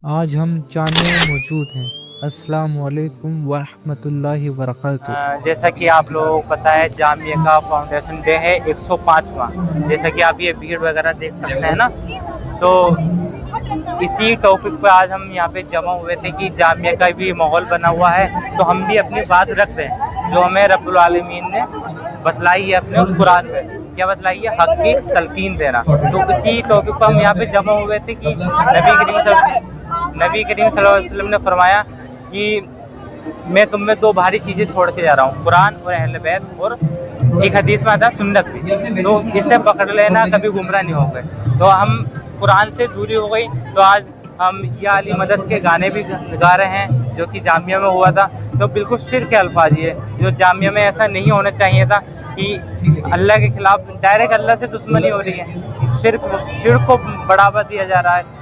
آج ہم جامعہ میں موجود ہیں۔ السلام علیکم ورحمۃ اللہ وبرکاتہ۔ جیسا کہ آپ لوگوں کو پتہ ہے جامعہ کا فاؤنڈیشن ڈے ہے 105واں، جیسا کہ آپ یہ بھیڑ وغیرہ دیکھ سکتے ہیں نا، تو اسی ٹاپک پہ آج ہم یہاں پہ جمع ہوئے تھے کہ جامعہ کا بھی ماحول بنا ہوا ہے، تو ہم بھی اپنی بات رکھ رہے ہیں جو ہمیں رب العالمین نے بتلائی ہے اپنے قرآن میں۔ کیا بتلائی ہے؟ حق کی تلقین دینا۔ تو اسی ٹاپک پہ ہم یہاں پہ جمع ہوئے تھے کہ نبی کریم صلی اللہ علیہ وسلم نے فرمایا کہ میں تم میں دو بھاری چیزیں چھوڑ کے جا رہا ہوں، قرآن اور اہل بیت، اور ایک حدیث میں آتا ہے سنت بھی، تو اس سے پکڑ لینا، کبھی گمراہ نہیں ہو گئے۔ تو ہم قرآن سے دوری ہو گئی، تو آج ہم یا علی مدد کے گانے بھی گا رہے ہیں جو کہ جامعہ میں ہوا تھا، تو بالکل شرک کے الفاظ یہ جو جامعہ میں ایسا نہیں ہونا چاہیے تھا کہ اللہ کے خلاف ڈائریکٹ اللہ سے دشمنی ہو رہی ہے، شرک کو بڑھاوا دیا جا رہا ہے،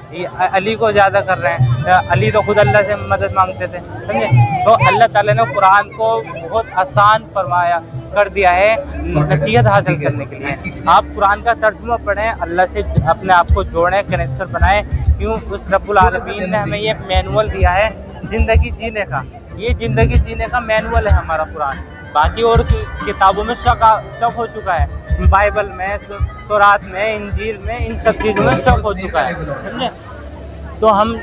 علی کو زیادہ کر رہے ہیں، علی تو خود اللہ سے مدد مانگتے تھے، سمجھے؟ تو اللہ تعالیٰ نے قرآن کو بہت آسان فرمایا کر دیا ہے نصیحت حاصل کرنے کے لیے۔ آپ قرآن کا ترجمہ پڑھیں، اللہ سے اپنے آپ کو جوڑیں، کنیکشن بنائیں، کیوں اس رب العالمین نے ہمیں یہ مینول دیا ہے زندگی جینے کا، یہ زندگی جینے کا مینول ہے ہمارا قرآن۔ باقی اور کتابوں میں شک ہو چکا ہے، بائبل میں، تورات میں، انجیل میں، ان سب چیزوں میں شک ہو چکا ہے، سمجھے؟ تو ہم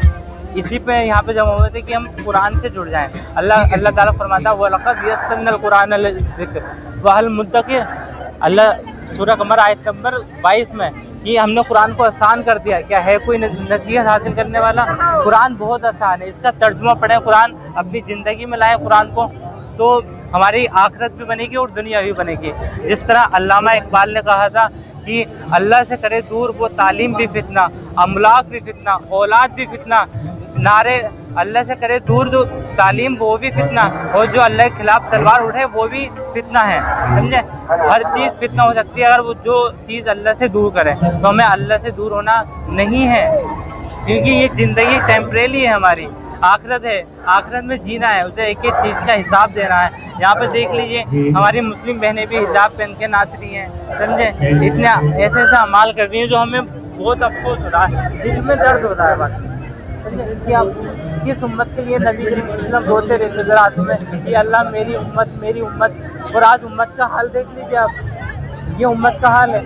اسی پہ یہاں پہ جمع ہوئے تھے کہ ہم قرآن سے جڑ جائیں۔ اللہ تعالیٰ فرماتا ہے وَلَقَدْ يَسَّرْنَا الْقُرْآنَ لِلذِّكْرِ وَهَلْ مُدَّكِرٌ۔ اللہ سورہ قمر آیت نمبر 22 میں کہ ہم نے قرآن کو آسان کر دیا، کیا ہے کوئی نصیحت حاصل کرنے والا؟ قرآن بہت آسان ہے، اس کا ترجمہ پڑھیں، قرآن اپنی زندگی میں لائیں قرآن کو، تو ہماری آخرت بھی بنے گی اور دنیا بھی بنے گی۔ جس طرح علامہ اقبال نے کہا تھا کہ اللہ سے کرے دور وہ تعلیم بھی فتنہ، املاک بھی فتنہ، اولاد بھی فتنہ، نعرے اللہ سے کرے دور جو تعلیم وہ بھی فتنہ، اور جو اللہ کے خلاف تلوار اٹھے وہ بھی فتنہ ہے، سمجھے؟ ہر چیز فتنہ ہو سکتی ہے اگر وہ جو چیز اللہ سے دور کرے، تو ہمیں اللہ سے دور ہونا نہیں ہے، کیونکہ یہ زندگی ٹیمپریری ہے، ہماری آخرت ہے، آخرت میں جینا ہے، اسے ایک ایک چیز کا حساب دینا ہے۔ یہاں پہ دیکھ لیجئے ہماری مسلم بہنیں بھی حجاب پہن کے ناچ رہی ہیں، سمجھے؟ اتنے ایسے اعمال کر رہی ہیں جو ہمیں بہت افسوس ہو رہا ہے، دل میں درد ہوتا ہے، بس اس امت کے لیے نبی کریم صلی اللہ علیہ وسلم روتے رہتے تھے راتوں میں کہ اللہ میری امت، اور آج امت کا حال دیکھ لیجیے آپ، یہ امت کا حال ہے۔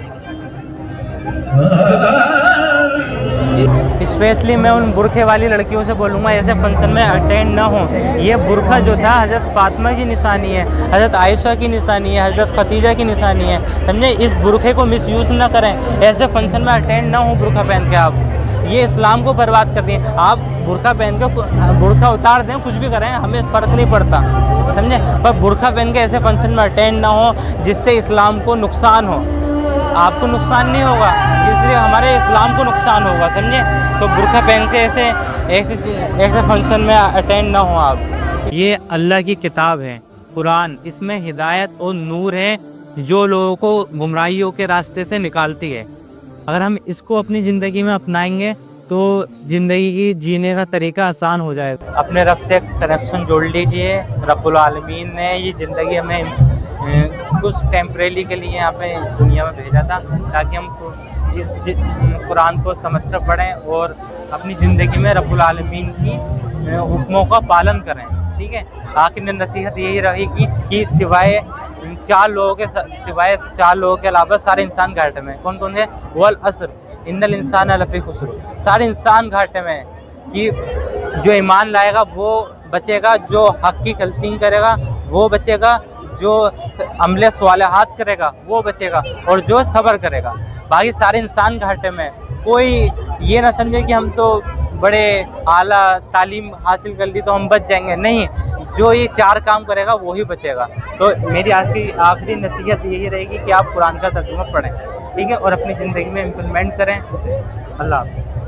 اسپیشلی میں ان برقعے والی لڑکیوں سے بولوں گا ایسے فنکشن میں اٹینڈ نہ ہوں۔ یہ برقعہ جو تھا حضرت فاطمہ کی نشانی ہے، حضرت عائشہ کی نشانی ہے، حضرت خدیجہ کی نشانی ہے، سمجھے؟ اس برقعے کو مس یوز نہ کریں، ایسے فنکشن میں اٹینڈ نہ ہوں برقعہ پہن کے، آپ یہ اسلام کو برباد کر دیں۔ آپ برقعہ پہن کے برقعہ اتار دیں، کچھ بھی کریں، ہمیں فرق نہیں پڑتا، سمجھے؟ پر برقعہ پہن کے ایسے فنکشن میں اٹینڈ نہ ہو جس سے اسلام کو نقصان ہو۔ آپ کو نقصان نہیں ہوگا، اس لیے ہمارے اسلام کو نقصان ہوگا، سمجھے؟ تو برقعہ پہن کے ایسے فنکشن میں اٹینڈ نہ ہوں آپ۔ یہ اللہ کی کتاب ہے قرآن، اس میں ہدایت اور نور ہے جو لوگوں کو گمراہیوں کے راستے سے نکالتی ہے۔ اگر ہم اس کو اپنی زندگی میں اپنائیں گے تو زندگی کی جینے کا طریقہ آسان ہو جائے گا۔ اپنے رب سے کنیکشن جوڑ لیجئے، رب العالمین نے یہ زندگی ہمیں کچھ ٹیمپریری کے لیے یہاں پہ دنیا میں بھیجا تھا تاکہ ہم اس قرآن کو سمجھ کر پڑھیں اور اپنی زندگی میں رب العالمین کی حکموں کا پالن کریں، ٹھیک ہے؟ آخر میں نصیحت یہی رہی کہ سوائے چار لوگوں کے علاوہ سارے انسان گھاٹے میں۔ کون کون ہے؟ والعصر ان الانسان لفی خسر، سارے انسان گھاٹے میں، کہ جو ایمان لائے گا وہ بچے گا، جو حق کی تلقین کرے گا وہ بچے گا، جو عمل صالحات کرے گا وہ بچے گا، اور جو صبر کرے گا۔ باقی سارے انسان گھاٹے میں۔ کوئی یہ نہ سمجھے کہ ہم تو بڑے اعلیٰ تعلیم حاصل کر لی تو ہم بچ جائیں گے، نہیں، جو یہ چار کام کرے گا وہی بچے گا۔ تو میری آخری نصیحت یہی رہے گی کہ آپ قرآن کا ترجمہ پڑھیں، ٹھیک ہے، اور اپنی زندگی میں امپلیمنٹ کریں۔ اللہ حافظ۔